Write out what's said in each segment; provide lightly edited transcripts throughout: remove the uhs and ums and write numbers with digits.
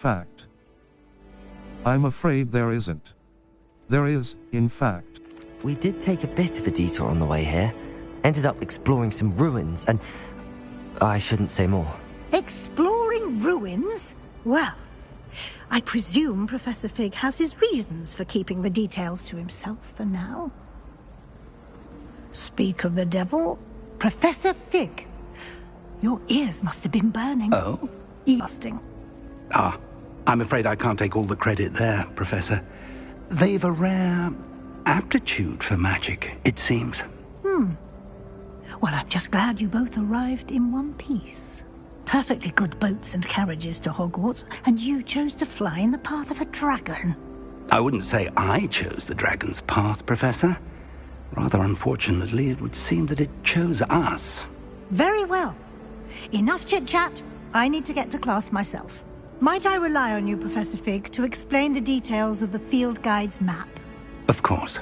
Fact. I'm afraid there isn't. There is, in fact. We did take a bit of a detour on the way here. Ended up exploring some ruins and... I shouldn't say more. Exploring ruins? Well, I presume Professor Fig has his reasons for keeping the details to himself for now. Speak of the devil, Professor Fig. Your ears must have been burning. Oh? Busting. I'm afraid I can't take all the credit there, Professor. They've a rare aptitude for magic, it seems. Well, I'm just glad you both arrived in one piece. Perfectly good boats and carriages to Hogwarts, and you chose to fly in the path of a dragon. I wouldn't say I chose the dragon's path, Professor. Rather unfortunately, it would seem that it chose us. Very well. Enough chit-chat. I need to get to class myself. Might I rely on you, Professor Fig, to explain the details of the field guide's map? Of course.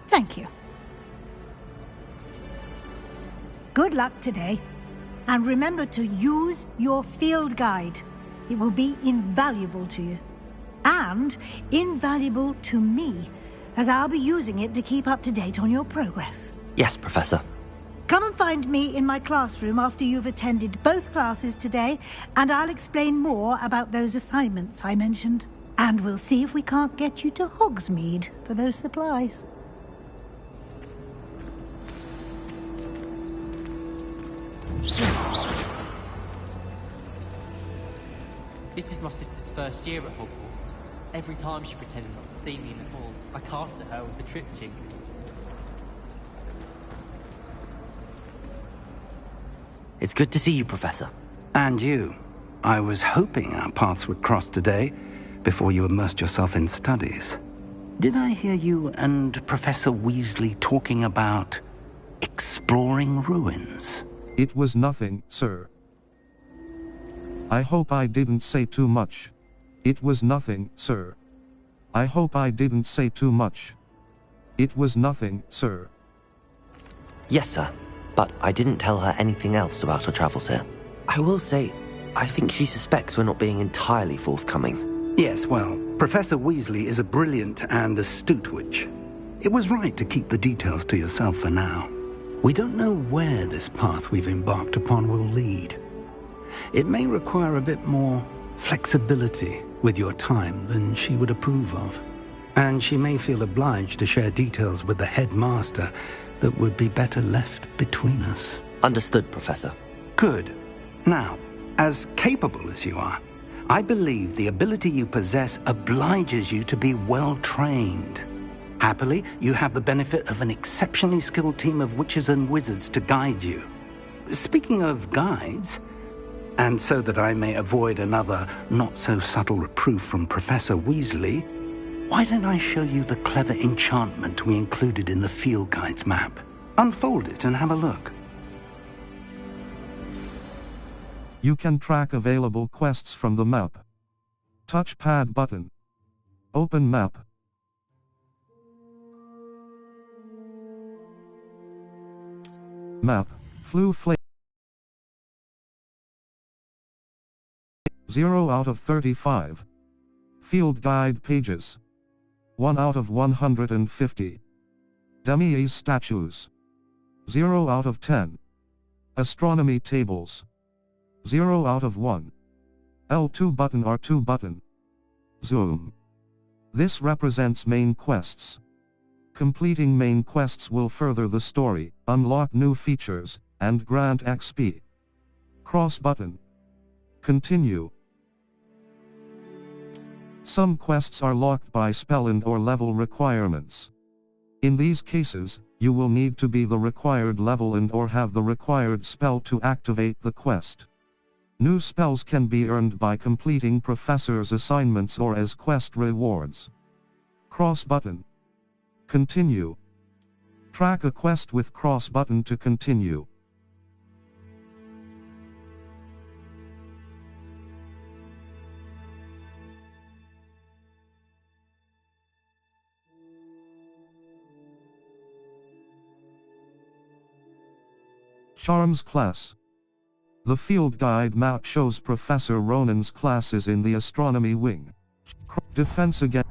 Thank you. Good luck today. And remember to use your field guide. It will be invaluable to you. And invaluable to me, as I'll be using it to keep up to date on your progress. Yes, Professor. Come and find me in my classroom after you've attended both classes today, and I'll explain more about those assignments I mentioned. And we'll see if we can't get you to Hogsmeade for those supplies. This is my sister's first year at Hogwarts. Every time she pretended not to see me in the halls, I cast at her with the trip chink. It's good to see you, Professor. And you. I was hoping our paths would cross today, before you immersed yourself in studies. Did I hear you and Professor Weasley talking about exploring ruins? It was nothing, sir. I hope I didn't say too much. It was nothing, sir. I hope I didn't say too much. It was nothing, sir. Yes, sir. But I didn't tell her anything else about her travels here. I will say, I think she suspects we're not being entirely forthcoming. Yes, well, Professor Weasley is a brilliant and astute witch. It was right to keep the details to yourself for now. We don't know where this path we've embarked upon will lead. It may require a bit more flexibility with your time than she would approve of. And she may feel obliged to share details with the headmaster that would be better left between us. Understood, Professor. Good. Now, as capable as you are, I believe the ability you possess obliges you to be well trained. Happily, you have the benefit of an exceptionally skilled team of witches and wizards to guide you. Speaking of guides, and so that I may avoid another not-so-subtle reproof from Professor Weasley, why don't I show you the clever enchantment we included in the field guide's map? Unfold it and have a look. You can track available quests from the map. Touchpad button. Open map. Map. Flu Flame. 0 out of 35. Field guide pages. 1 out of 150. Demi's statues. 0 out of 10. Astronomy tables. 0 out of 1. L2 button R2 button. Zoom. This represents main quests. Completing main quests will further the story, unlock new features, and grant XP. Cross button. Continue. Some quests are locked by spell and/or level requirements. In these cases, you will need to be the required level and/or have the required spell to activate the quest. New spells can be earned by completing professors' assignments or as quest rewards. Cross button. Continue. Track a quest with cross button to continue. Charms class. The field guide map shows Professor Ronan's classes in the astronomy wing. Defense against...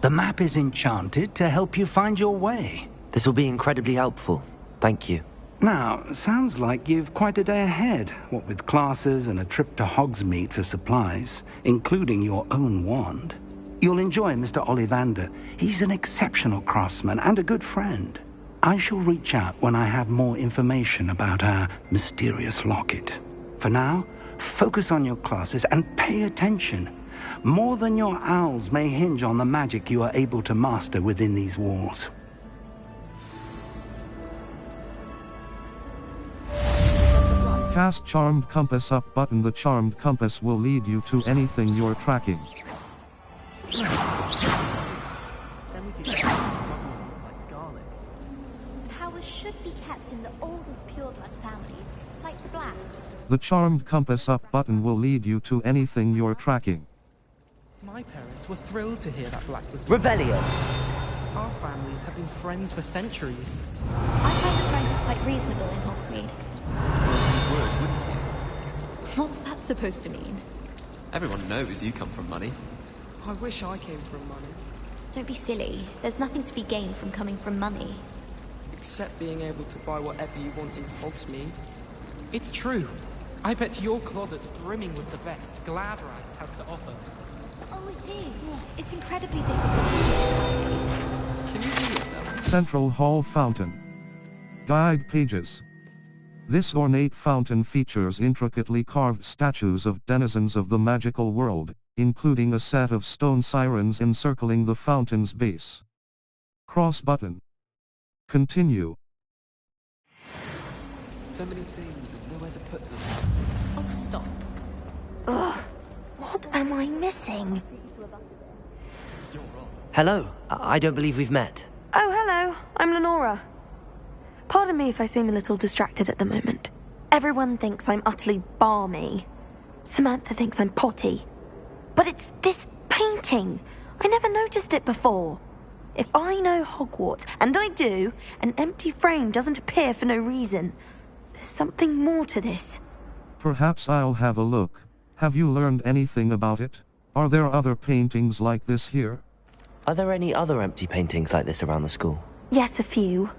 The map is enchanted to help you find your way. This will be incredibly helpful. Thank you. Now, sounds like you've quite a day ahead, what with classes and a trip to Hogsmeade for supplies, including your own wand. You'll enjoy Mr. Ollivander. He's an exceptional craftsman and a good friend. I shall reach out when I have more information about our mysterious locket. For now, focus on your classes and pay attention. More than your owls may hinge on the magic you are able to master within these walls. Cast Charmed Compass up button. The Charmed Compass will lead you to anything you're tracking. Powers should be kept in the oldest pureblood families, like the Blacks. The Charmed Compass up button will lead you to anything you're tracking. My parents were thrilled to hear that Black was... Revelio! Our families have been friends for centuries. I find the prices quite reasonable in Hogsmeade. You would, wouldn't you? What's that supposed to mean? Everyone knows you come from money. I wish I came from money. Don't be silly. There's nothing to be gained from coming from money. Except being able to buy whatever you want in Hogsmeade. It's true. I bet your closet's brimming with the best Gladrags has to offer. Oh, it is. It's incredibly difficult. Can you see yourself? Central Hall Fountain. Guide pages. This ornate fountain features intricately carved statues of denizens of the magical world, including a set of stone sirens encircling the fountain's base. Cross button. Continue. So many things and nowhere to put them. Oh, stop. Ugh, what am I missing? You're wrong. Hello. I don't believe we've met. Oh, hello. I'm Lenora. Pardon me if I seem a little distracted at the moment. Everyone thinks I'm utterly balmy. Samantha thinks I'm potty. But it's this painting. I never noticed it before. If I know Hogwarts, and I do, an empty frame doesn't appear for no reason. There's something more to this. Perhaps I'll have a look. Have you learned anything about it? Are there other paintings like this here? Are there any other empty paintings like this around the school? Yes, a few.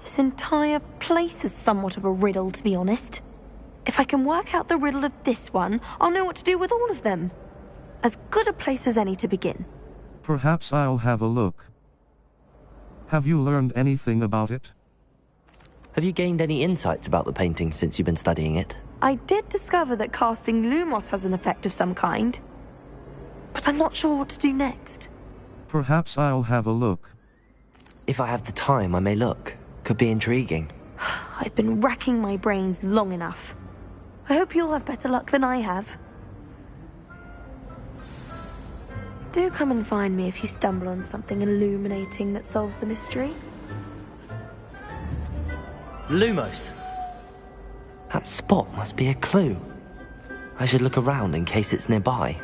This entire place is somewhat of a riddle, to be honest. If I can work out the riddle of this one, I'll know what to do with all of them. As good a place as any to begin. Perhaps I'll have a look. Have you learned anything about it? Have you gained any insights about the painting since you've been studying it? I did discover that casting Lumos has an effect of some kind. But I'm not sure what to do next. Perhaps I'll have a look. If I have the time, I may look. Could be intriguing. I've been racking my brains long enough. I hope you'll have better luck than I have. Do come and find me if you stumble on something illuminating that solves the mystery. Lumos! That spot must be a clue. I should look around in case it's nearby.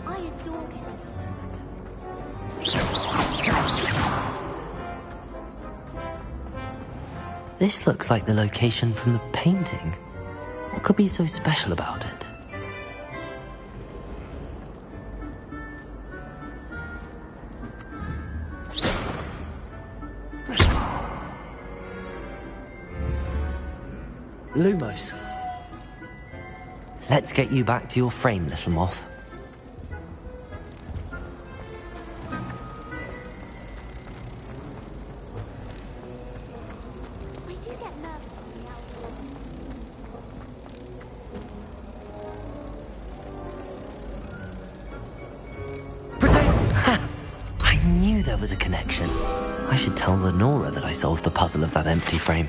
I adore getting This looks like the location from the painting. What could be so special about it? Lumos. Let's get you back to your frame, little moth. I do get nervous on the outside. Ha! I knew there was a connection. I should tell Lenora that I solved the puzzle of that empty frame.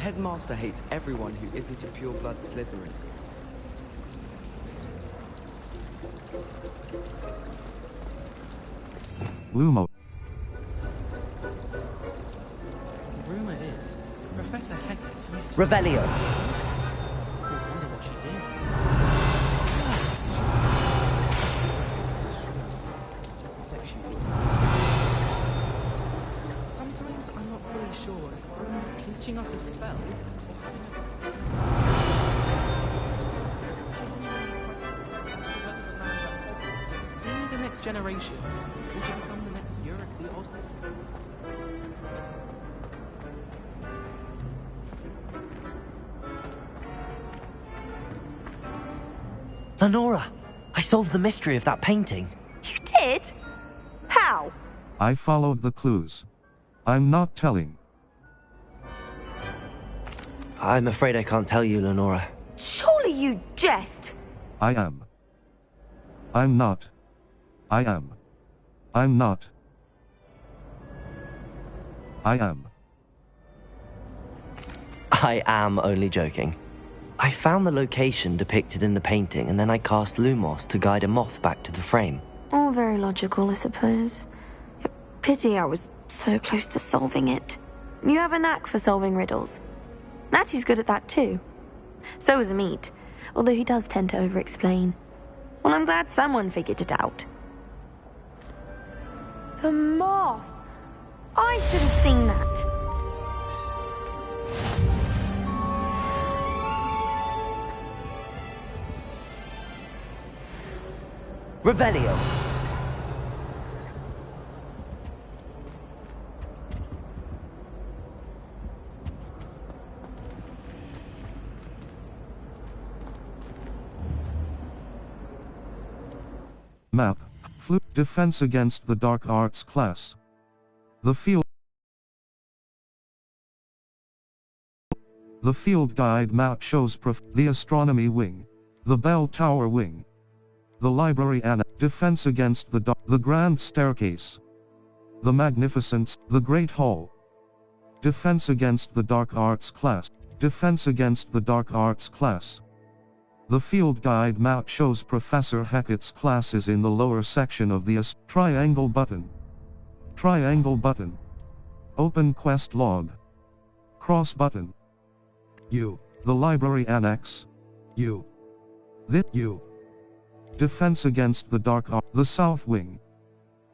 headmaster hates everyone who isn't a pure-blood Slytherin. Lumo. The rumor is, Professor Hecat used to... Revelio. I wonder what she did. Sometimes I'm not really sure if Broom's teaching us a spell. To steal the next generation, or to become the next Yorick the Odd. Lenora, I solved the mystery of that painting. You did? How? I followed the clues. I'm not telling. I'm afraid I can't tell you, Lenora. Surely you jest. I am. I'm not. I am. I'm not. I am. I am only joking. I found the location depicted in the painting, and then I cast Lumos to guide a moth back to the frame. All very logical, I suppose. Pity I was so close to solving it. You have a knack for solving riddles. Natty's good at that too. So is Amit, although he does tend to over-explain. Well, I'm glad someone figured it out. The moth! I should have seen that. Revelio. Map. Defense against the Dark Arts class. The field guide map shows the Astronomy Wing, the Bell Tower Wing, the Library Annex, defense against the Grand Staircase, the Magnificence, the Great Hall, defense against the Dark Arts class, defense against the Dark Arts class. The field guide map shows Professor Hecat's classes in the lower section of the triangle button. Triangle button. Open quest log. Cross button. U. The Library Annex. U. U. Defense against the Dark Arts. The South Wing.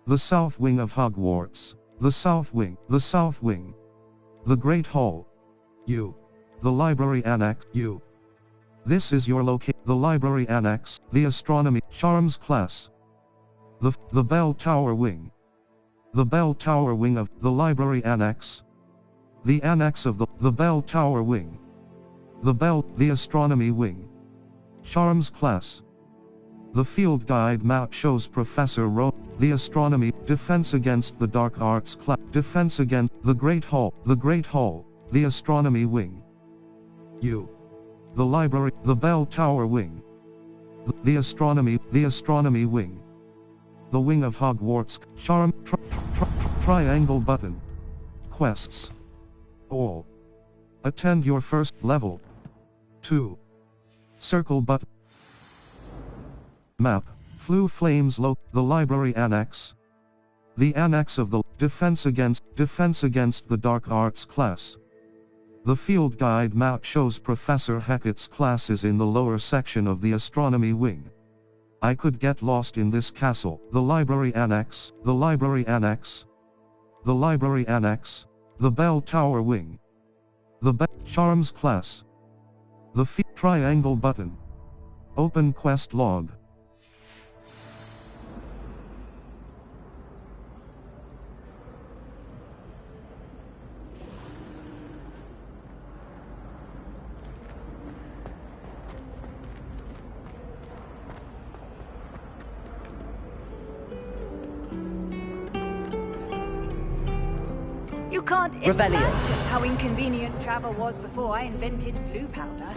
The South Wing of Hogwarts. The South Wing. The South Wing. The Great Hall. U. The Library Annex. U. This is your location. The Library Annex, the Astronomy, Charms class. The Bell Tower Wing. The Bell Tower Wing of the Library Annex. The Annex of the Bell Tower Wing. The Astronomy Wing. Charms class. The field guide map shows Professor the Astronomy, defense against the Dark Arts class, defense against the Great Hall, the Astronomy Wing. U. The Library, the Bell Tower Wing. The Astronomy Wing. The Wing of Hogwarts, triangle button. Quests. All. Attend your first level. 2. Circle button. Map. Flames the Library Annex. The Annex of the defense against the Dark Arts class. The field guide map shows Professor Hecat's classes in the lower section of the Astronomy Wing. I could get lost in this castle. The Library Annex, the Library Annex, the Library Annex, the Bell Tower Wing, the Charms class, the triangle button, open quest log. You can't Revelio. imagine how inconvenient travel was before I invented flu powder.